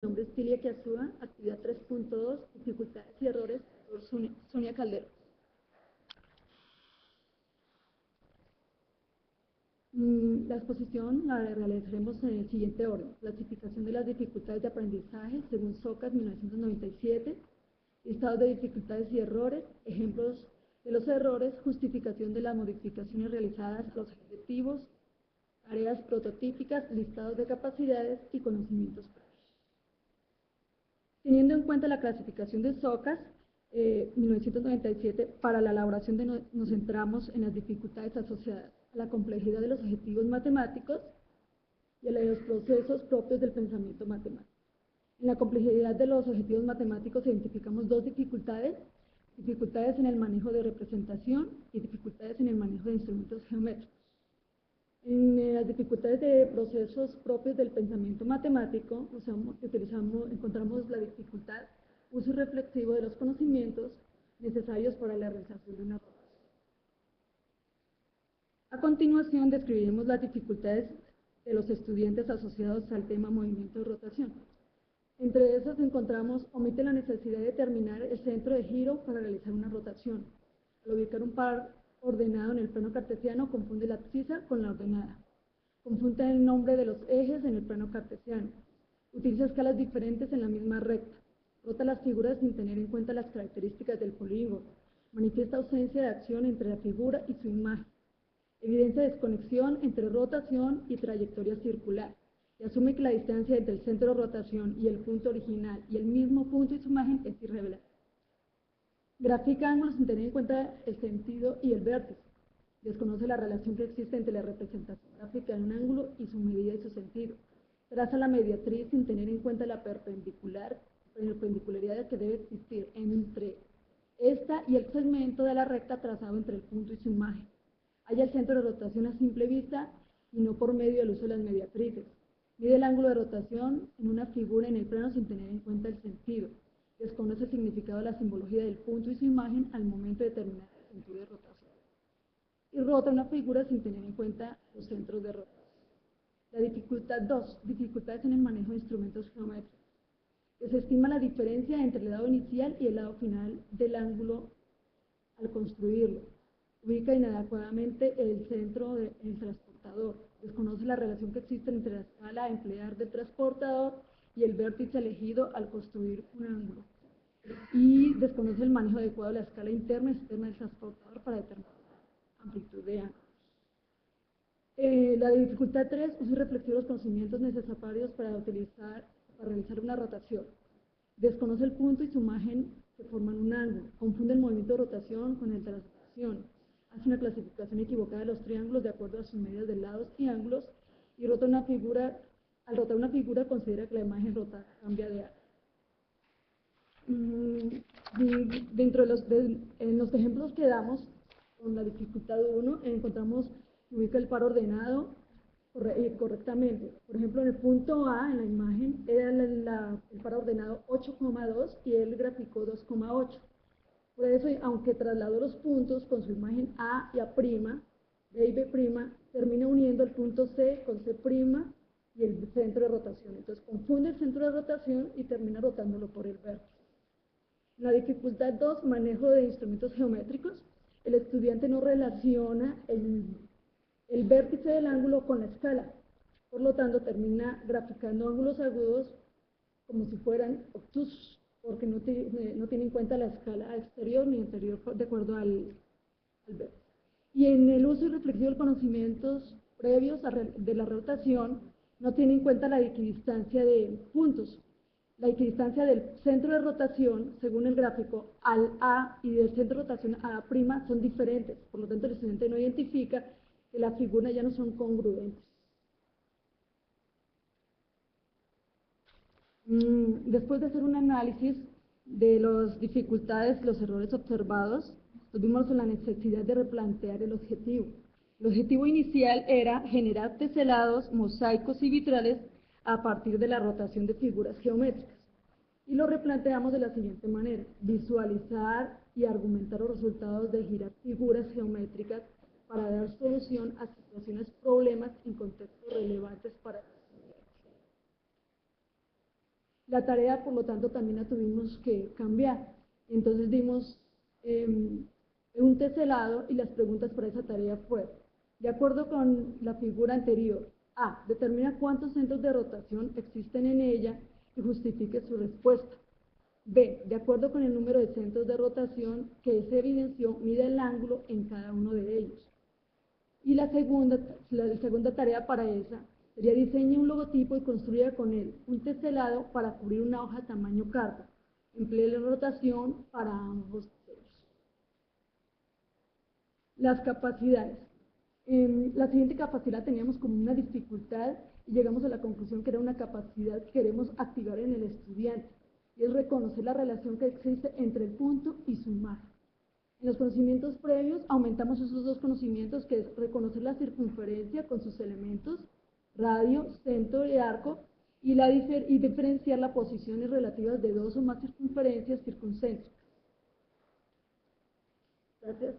Mi nombre es Tilia Kiazúa, actividad 3.2, dificultades y errores, por Sonia Caldero. La exposición la realizaremos en el siguiente orden: clasificación de las dificultades de aprendizaje según SOCAS 1997, listado de dificultades y errores, ejemplos de los errores, justificación de las modificaciones realizadas a los objetivos, tareas prototípicas, listados de capacidades y conocimientos previos. Teniendo en cuenta la clasificación de SOCAS 1997, para la elaboración nos centramos en las dificultades asociadas a la complejidad de los objetivos matemáticos y a los procesos propios del pensamiento matemático. En la complejidad de los objetivos matemáticos identificamos dos dificultades: dificultades en el manejo de representación y dificultades en el manejo de instrumentos geométricos. En las dificultades de procesos propios del pensamiento matemático, encontramos la dificultad uso reflexivo de los conocimientos necesarios para la realización de una rotación. A continuación, describiremos las dificultades de los estudiantes asociados al tema movimiento de rotación. Entre esas encontramos: omite la necesidad de determinar el centro de giro para realizar una rotación. Al ubicar un par ordenado en el plano cartesiano, confunde la abscisa con la ordenada. Confunde el nombre de los ejes en el plano cartesiano. Utiliza escalas diferentes en la misma recta. Rota las figuras sin tener en cuenta las características del polígono. Manifiesta ausencia de acción entre la figura y su imagen. Evidencia desconexión entre rotación y trayectoria circular. Y asume que la distancia entre el centro de rotación y el punto original y el mismo punto y su imagen es irrevelable. Grafica ángulos sin tener en cuenta el sentido y el vértice. Desconoce la relación que existe entre la representación gráfica de un ángulo y su medida y su sentido. Traza la mediatriz sin tener en cuenta la perpendicularidad que debe existir entre esta y el segmento de la recta trazado entre el punto y su imagen. Halla el centro de rotación a simple vista y no por medio del uso de las mediatrices. Mide el ángulo de rotación en una figura en el plano sin tener en cuenta el sentido. Desconoce el significado de la simbología del punto y su imagen al momento de determinar el sentido de rotación. Y rota una figura sin tener en cuenta los centros de rotación. La dificultad 2, dificultades en el manejo de instrumentos geométricos. Desestima la diferencia entre el lado inicial y el lado final del ángulo al construirlo. Ubica inadecuadamente el centro del transportador. Desconoce la relación que existe entre la escala a emplear del transportador y el vértice elegido al construir un ángulo. Y desconoce el manejo adecuado de la escala interna y externa del transportador para determinar la amplitud de ángulos. La dificultad 3, uso reflexivo de los conocimientos necesarios para realizar una rotación. Desconoce el punto y su imagen que forman un ángulo. Confunde el movimiento de rotación con el de traslación. Hace una clasificación equivocada de los triángulos de acuerdo a sus medidas de lados y ángulos, y rota una figura. Al rotar una figura, considera que la imagen rotada cambia de ángulo. Dentro en los ejemplos que damos, con la dificultad 1, encontramos que ubica el par ordenado correctamente. Por ejemplo, en el punto A, en la imagen, era el par ordenado 8,2 y él graficó 2,8. Por eso, aunque trasladó los puntos con su imagen A y A', B y B', termina uniendo el punto C con C' y el centro de rotación. Entonces, confunde el centro de rotación y termina rotándolo por el vértice. La dificultad 2, manejo de instrumentos geométricos. El estudiante no relaciona el vértice del ángulo con la escala. Por lo tanto, termina graficando ángulos agudos como si fueran obtusos, porque no tiene en cuenta la escala exterior ni interior de acuerdo al vértice. Y en el uso reflexivo de conocimientos previos de la rotación, no tiene en cuenta la equidistancia de puntos. La equidistancia del centro de rotación, según el gráfico, al A y del centro de rotación a A' son diferentes. Por lo tanto, el estudiante no identifica que las figuras ya no son congruentes. Después de hacer un análisis de las dificultades, los errores observados, tuvimos la necesidad de replantear el objetivo. El objetivo inicial era generar teselados, mosaicos y vitrales a partir de la rotación de figuras geométricas. Y lo replanteamos de la siguiente manera: visualizar y argumentar los resultados de girar figuras geométricas para dar solución a situaciones, problemas en contextos relevantes para La tarea, por lo tanto, también la tuvimos que cambiar. Entonces dimos un tesselado y las preguntas para esa tarea fueron, de acuerdo con la figura anterior, A, determina cuántos centros de rotación existen en ella y justifique su respuesta. B, de acuerdo con el número de centros de rotación que se evidenció, mide el ángulo en cada uno de ellos. Y la segunda tarea para esa sería diseñe un logotipo y construya con él un tesselado para cubrir una hoja tamaño carta. Emplee la rotación para ambos sellos. Las capacidades. La siguiente capacidad teníamos como una dificultad y llegamos a la conclusión que era una capacidad que queremos activar en el estudiante, y es reconocer la relación que existe entre el punto y su imagen. En los conocimientos previos aumentamos esos dos conocimientos, que es reconocer la circunferencia con sus elementos, radio, centro y arco, y diferenciar las posiciones relativas de dos o más circunferencias circuncéntricas. Gracias.